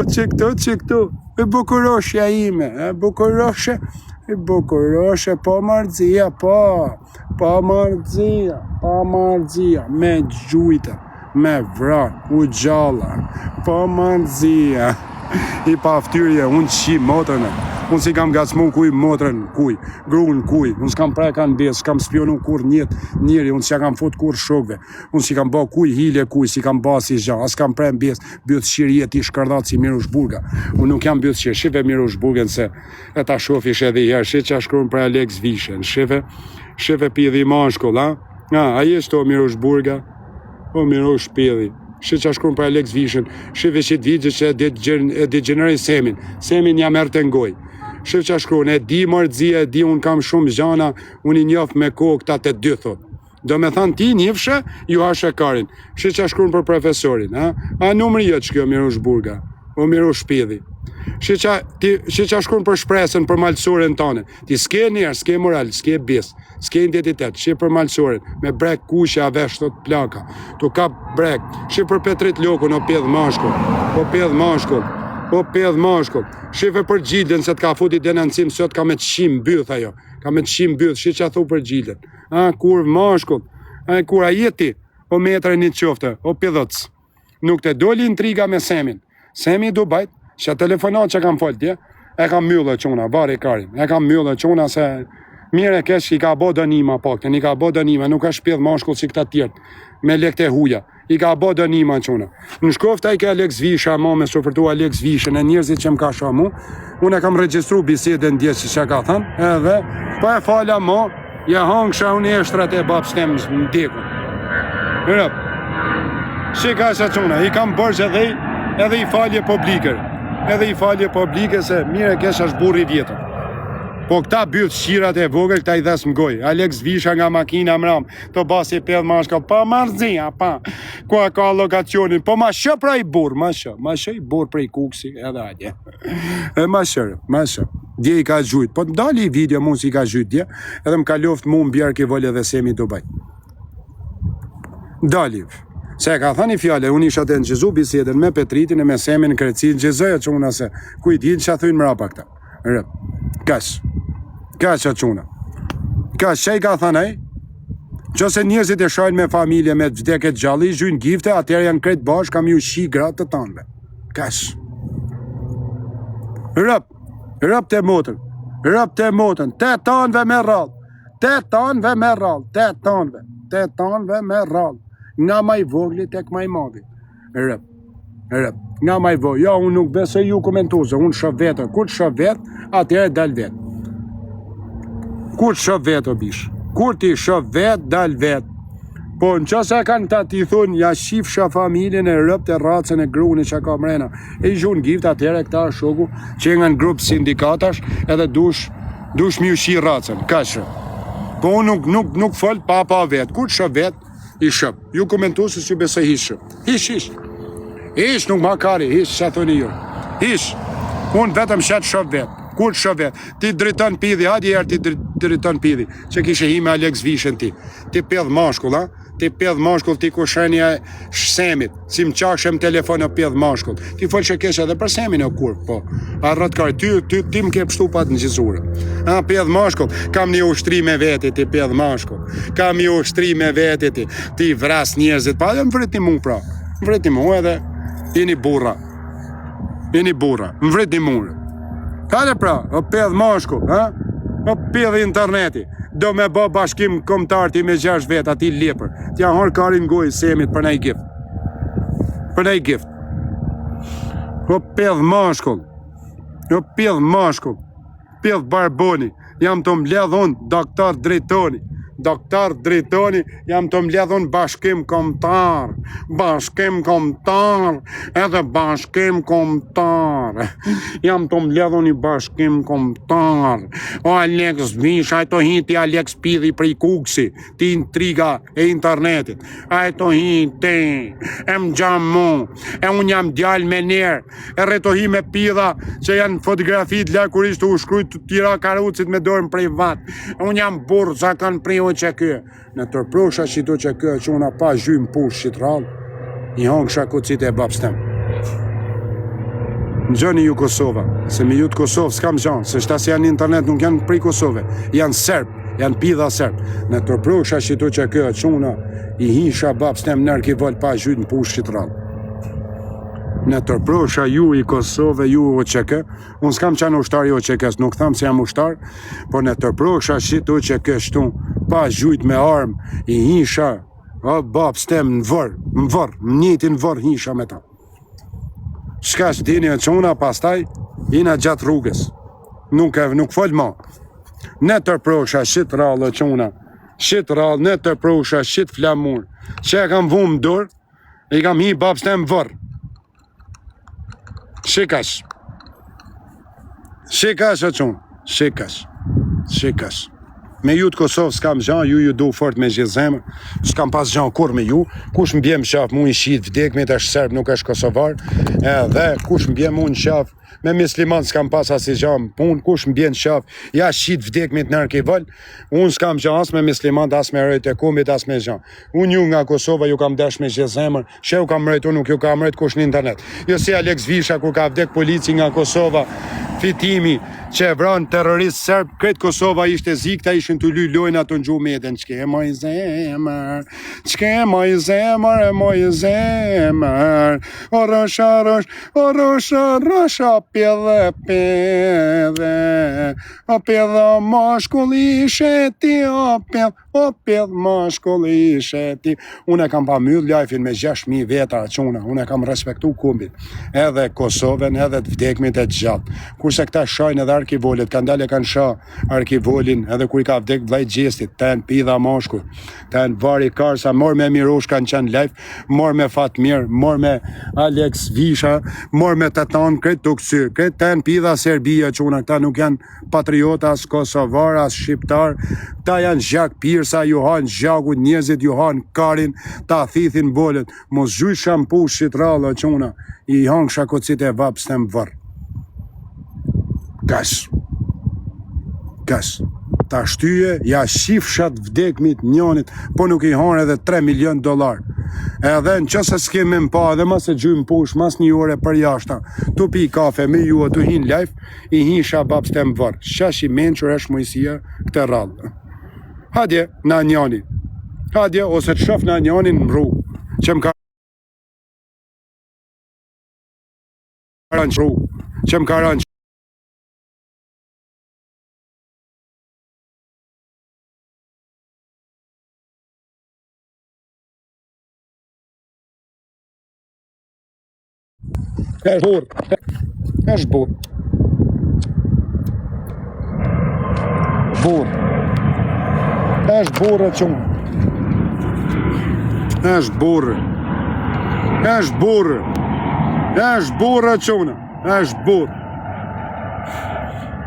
që këtu, e bukuroshja ime, e bukuroshe, po marzia, po marzia, me gjujta, me vran, u gjalla, po marzia, i pa ftyrje, unë qi motrën, unë si kam gacmu kuj motrën, kuj, gruën kuj, unë s'kam prekan bes, s'kam spionu kur njëri, unë s'ja kam fut kur shokve, unë si kam ba kuj hile kuj, si kam ba si zha, as kam pren bes, bëtë shirje ti shkërdat si Mirush Burga, unë nuk jam bëtë shirje, shive Mirush Burgen se e ta shofish edhe i herë, shi që shkruan për Alex Vishen, shive pidhi mashkull, a jeshto Mirush Burga, o Mirush pidhi. Shi që shkruan për Alex Vishen, shive që t'vigje që e degeneroj Semin jam erë të ngoj. Shive që shkruan, e di mërdzia, e di unë kam shumë zhana, unë i njof me kohë këta të dy thot. Do me thanë ti njëfshë, ju hashe karin. Shive që shkruan për profesorin, a numëri jetë që kjo Mirush Burga, o Mirush Pidhi. Shive që shkruan për shpresën, për malësorin tane. Ti s'ke njerë, s'ke moral, s'ke bis, s'ke identitet, shive për malësorin, me brek kushja vesh të plaka, tu kap brek, shive për Petrit Lokun, o pedh mashkull, shive për Gjildën, se t'ka futi denancim, sot ka me të shim byth ajo, shive që a thu për Gjildën, kur mashkull, kur a jeti, o metre një qofte, o pedhëc, nuk te doli intriga me Semi du bajt, që telefonat që kam foltje, e kam myllë quna, vari karin, e kam myllë quna se mire kesh i ka bo dënima pakten, i ka bo dënima, nuk është pjedh mashkull si këta tjertë, me lekte huja, i ka bo dënima quna. Në shkofta i ke Alex Visha, ma me sofërtu Alex Vishen e njerëzit që më ka shamu, unë e kam registru bisedën djesë që ka thënë, edhe, pa e fala mo, ja hangsha unë e shtrat e babës tem në dekun. Rëp, shika sa quna, i kam bërgj edhe i falje publike, se mire kesh është burri vjetër. Po këta byth shirat e vogël, këta i dhes m'goj. Alex Visha nga makina mram, të basi pedh mashka, pa marzia, pa, kua ka lokacionin, po ma shë pra i burr, ma shë i burr prej kuksi, edhe adje. Ma shë, dje i ka gjujt, po të dali i video mu si i ka gjujt dje, edhe m'ka loft mu m'bjerë ki vole dhe Semi do baj. Dali, se ka thani fjale, unë isha të nëgjizu bisedën me Petritin e me Semin në Krecin, gjëzëja që unë ase, ku i din që a thujnë mrapa këta. Rëp, kash që quna. Kash që i ka thanaj, që se njëzit e shajnë me familje, me vdeket gjalli, zhujnë gifte, atër janë kretë bashkë, kam ju shi gratë të tanëve. Kash. Rëp të motën, te tanëve me rralë, nga ma i vogli tek ma i madhi. Rëp, nga ma i vogli, ja unë nuk besoj ju komentuze, unë shëv vetë, kur të shëv vetë, atër e dal vetë. Kur të shëv vetë o bish, kur ti shëv vetë, dal vetë. Po në qëse kanë ta ti thunë, ja shifësha familjen e rëp të racën e gruni që ka mrena, e i zhunë gift atëre këta shoku, që nga në grupë sindikatash, edhe dush mi u shi racën, ka shë. Po unë nuk fol pa vetë, kur të shëv vetë, i shëp. Ju komentu se që besoj hish shëp. Hish, nuk ma kari, hish, që thoni ju. Hish, unë vetëm shetë shëp vetë. Kur shëp vetë? Ti driton pidhi, hadi erë ti driton pidhi. Që kishe hi me Alex Vishen ti. Ti pedh mashkull, ha? Ti pedh mashkull, ti ku shenja Semit. Si më qashem telefon e pedh mashkull. Ti folë që kesh edhe për Semin e kur, po. A rrët kari, ti më ke pështu pat në gjizure. A, pedh mashkull, kam një ushtri me veti, ti pedh mashkull. Kam një ushtri me veti ti. Ti vras njerëzit, pa dhe më vriti mu pra. Më vriti mu edhe, jeni burra. Më vriti mu. Kale pra, o pedh mashkull, ha? O pedh interneti. Do me bo bashkim komtar ti me 6 vet, ati lepër. Ti janë harë karin gojë Semit për nej gift. O pedh mashkull. Pedh barboni. Jam të mbledh unë doktor Dritoni, jam të mbledh unë bashkim komtar. Jam të mbledh unë i bashkim komtar. O Alex Visha, ajto hinti Alex Pidhi prej kuksi, ti intriga e internetit. Ajto hinti, e më gjam mu, e unë jam djall me njerë, e reto hi me Pidha, që janë fotografit lakurisht u shkrujt të tira karucit me dorën prej vat. Unë jam burë zakon prej që kë. Në tërprosha qito që kë, që unë pa zhymë push që të rallë, i hangsha kucit e babstem. Gjëni ju Kosova, se me ju të Kosovë s'kam gjanë, se shta se janë internet nuk janë prej Kosove, janë Serb, janë pidha Serb. Në të prosha që tu që kjo quna, i hisha bab stem nërë ki vol pa gjytë në push që të rallë. Në të prosha ju i Kosove, ju o që kë, unë s'kam qanë ushtari o që kësë, nuk thamë se jam ushtar, po në të prosha që tu që kë shtu, pa gjytë me armë, i hisha, o bab stem në vërë, më njëti në vërë hisha me ta. Shka që dini e quna, pastaj, ina gjatë rrugës. Nuk fol ma. Ne të prosha shit rallë quna. Shit rallë, ne të prosha shit flamur. Që e kam vumë dur, i kam hi babës të më vërë. Shikash. Shikash e qunë. Shikash. Me ju të Kosovë s'kam gjan, ju du fort me gjithë zemër, s'kam pas gjan kur me ju, kush më bjem qaf mu i shit vdekmit është serb, nuk është kosovar, edhe kush më bjem mu në qaf, me misliman s'kam pas asi gjan pun, kush më bjem qaf, ja shit vdekmit nërë ki vëll, unë s'kam gjan as me misliman, as me rejt e kumit, as me gjan. Unë ju nga Kosova ju kam desh me gjithë zemër, që ju kam rejt, unë nuk ju kam rejt kush në internet. Jo si Alex Visha kur ka vdek polici nga Kosova, fitimi, që e vranë terrorist serb, kretë Kosova ishte zikta, ishin të lojnë ato në gjumë edhe në qke moj zemër, e moj zemër, o rësha pjedhe, o pjedhe mashkull ishe ti, o pjedhe mashkull ishe ti. Unë e kam pa myllë lajfin me 6.000 veta quna, unë e kam respektu kumbit, edhe Kosovën, edhe të vdekmit e gjatë. Kurse këta shajnë edhe arkivolit, kanë dalë e kanë shah arkivolin, edhe kur i ka vdek vlajt gjestit, ten pidha mashkull, ten vari karsa, mor me Mirosh kanë qenë live, mor me Fatmir, mor me Alex Visha, mor me Tetan, kretë të kësyrë, kretë ten pidha Serbia quna, këta nuk janë patriota, as Kosovar, as Shqiptar, ta janë zhak pirsa, ju hanë zhakut, njëzit ju hanë karin, ta thithin bolet, mos zhuj shampu shqitralla quna, i hanë shakocit e vapës të më vërë. Kash, ta shtyje, ja shifshat vdekmit njonit, po nuk i hanë edhe $3 milion. Edhe në qëse s'kemi më pa, edhe mas e gjymë push, mas një ore për jashta, tu pi kafe me ju, tu hin live, i hin shababs të më vërë. Shash i menqër është mojësia këtë rallë. Hadje, na njani. Hadje, ose të shof na njanin në rrugë, që më ka ranë është burë. është burë qëmë. është burë qëmë. është burë.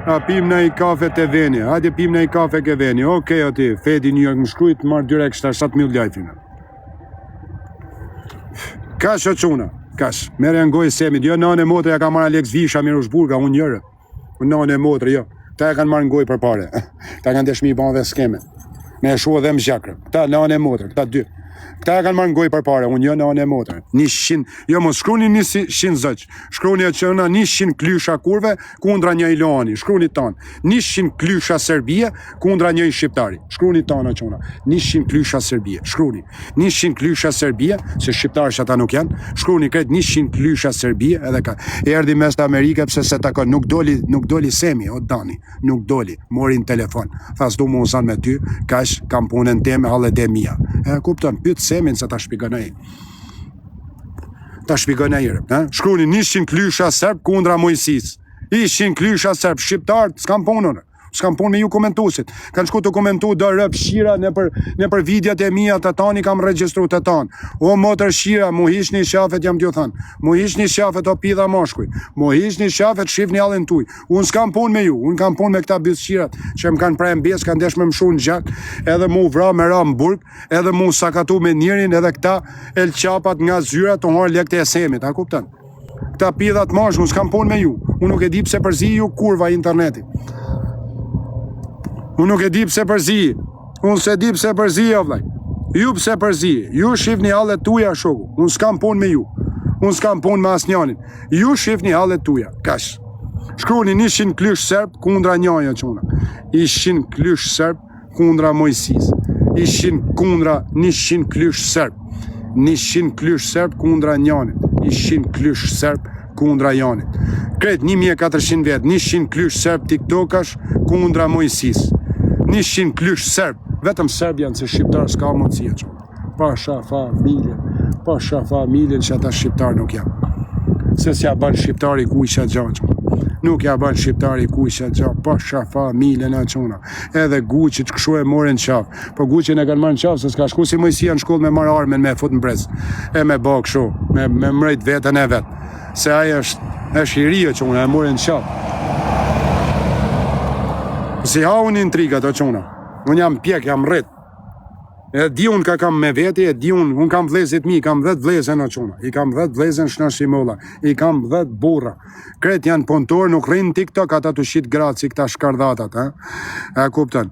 A pim në i kafe të veni. Hajde pim në i kafe ke veni. Okej, ati, Fedi New York më shkrujt, marrë direkt 7.000 lajfina. Kash o quna. Kash, mere në gojë semit, jo nane motre ja ka marrë Alex Visha, Mirosh Burga, unë njërë. Nane motre, jo. Ta e kanë marrë në gojë për pare. Ta kanë deshmi i banë dhe skeme. Me e shua dhe më zhakrë. Ta nane motre, ta dy. Këta e kanë marrë në gojë për pare, unë jo nane motre. 100, jo mos shkruni 100 zëq. Shkruni e qëna 100 klysha kurve kundra një ilani. Shkruni tanë. 100 klysha Serbia kundra një shqiptari. Shkruni tanë e qëna. 100 klysha Serbia. Shkruni. 100 klysha Serbia, se shqiptarë që ata nuk janë. Shkruni kretë 100 klysha Serbia edhe ka. Erdi mes të Amerike pëse se ta ka. Nuk doli Semi, o Dani. Nuk doli. Morin telefon. Thas du mu usan me ty, kash kam punën teme, halë dhe mija. E kupton, pytë Semin se ta shpigonaj. Ta shpigonaj. Shkruni 100 klysha serb kundra Mojsis. 100 klysha serb, shqiptarët, s'kam punën. S'kam punë me ju komentusit. Kanë shku të komentu do rëp shira në për videot e mija të tani kam registru të tanë. O motër shira, mu hish një shafet jam t'ju thanë. Mu hish një shafet o pidha moshkuj. Mu hish një shafet shif një alën tuj. Unë s'kam punë me ju. Unë kam punë me këta bys shirat që më kanë prejnë bes, kanë desh me më shunë gjak, edhe mu vra me ra më burg, edhe mu sakatu me njerin, edhe këta el qapat nga zyrat të nërë lekte e semit. A kuptan? Këta pidhat moshkuj, unë s'kam punë me ju. Unë nuk e di pse përzi ju kurva interneti. Unë nuk e di pse përzi, unë se di pse përzi, o vlaj. Ju pse përzi, ju shifni hallet tuja shoku, unë s'kam punë me ju. Unë s'kam punë me asnjënin. Ju shifni hallet tuja, kash. Shkruni 100 klysh serb kundra njëja çuna. 100 klysh serb kundra Mojsis. 100 klysh serb. 100 klysh serb kundra njënit. 100 klysh serb kundra janit. Kret 1400 vjet, 100 klysh serb tiktokash kundra Mojsis. 100 klysh serb. Vetëm serb janë se shqiptar s'ka mundësi e çuna. Pasha familjen që ata shqiptar nuk janë. Se s'ja bën shqiptari ku isha gjatë. Nuk ja bën shqiptari ku isha gjatë. Pasha familjen e çuna. Edhe Guçit kështu e morën qaf. Po Guçin e kanë marrë qaf se s'ka shku si Mojsia në shkollë me marr armën me fut në brez. E me bë kështu, me mrejt veten e vet. Se ai është i ri çuna, e morën qaf. Si haun intrigat o çuna. Unë jam pjek, jam rrit. E di unë ka kam me veti, e di unë kam vlezit mi, kam 10 vlezen o quna. I kam 10 vlezen shnashimolla, i kam 10 burra. Kret janë punëtor, nuk rinë TikTok, ata të shit gratë si këta shkardatat, e kuptën.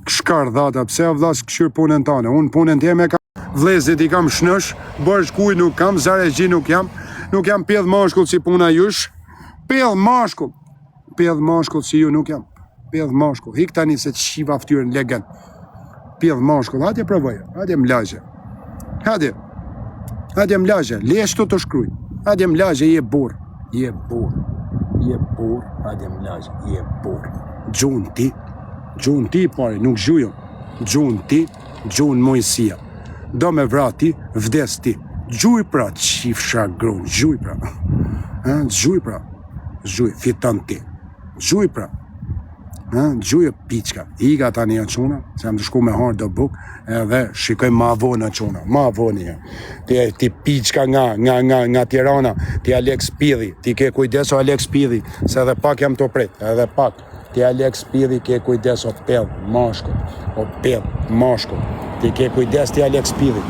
Shkardata, pse vlas këshyr punën tane, unë punën tjeme kam vlezit, i kam shnesh, bërsh kuj nuk kam, zaregji nuk jam pjedh mashkull si puna jush, pjedh mashkull si ju nuk jam. Pjedh mashkull, hik tani se të shiva ftyrën legën. Pjedh mashkull, hajde provoj, hajde m'lagje. Hajde m'lagje, lesh të shkruj. Hajde m'lagje, je burr, hajde m'lagje, je burr. Gjun ti pare, nuk gjujëm. Gjun ti, gjun Mojsia. Do me vrati, vdes ti. Gjuj pra, qifsha grun, gjuj pra. Gjuj, fitan ti. Gjuj pra. Gjuje piçka, iga tani e quna, se jam të shku me harë do buk, edhe shikoj ma vonë e quna, ma vonë e. Ti piçka nga Tirana, ti Alex Pidhi, ti ke kujdeso Alex Pidhi, se edhe pak jam të prit, edhe pak. Ti Alex Pidhi ke kujdes o pedh mashkull, ti ke kujdes ti Alex Pidhi.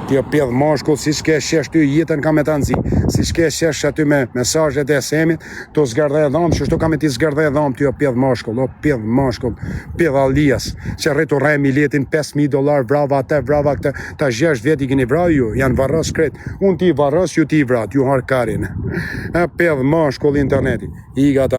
Ti o pedh mashkull, si shke shesh ty jetën ka me të nëzi, si shke shesh aty me mesazhet e semit, të zgardhe e dhamë, që shto ka me ti zgardhe e dhamë, ti o pedh mashkull, pedh alijas, që rritu rej miletin $5,000, vrava ate, vrava këte, ta 6 vjet i keni vrau ju, janë varros kret, unë ti varros, ju ti vrat, ju har karin. Pedh mashkull interneti, iga ta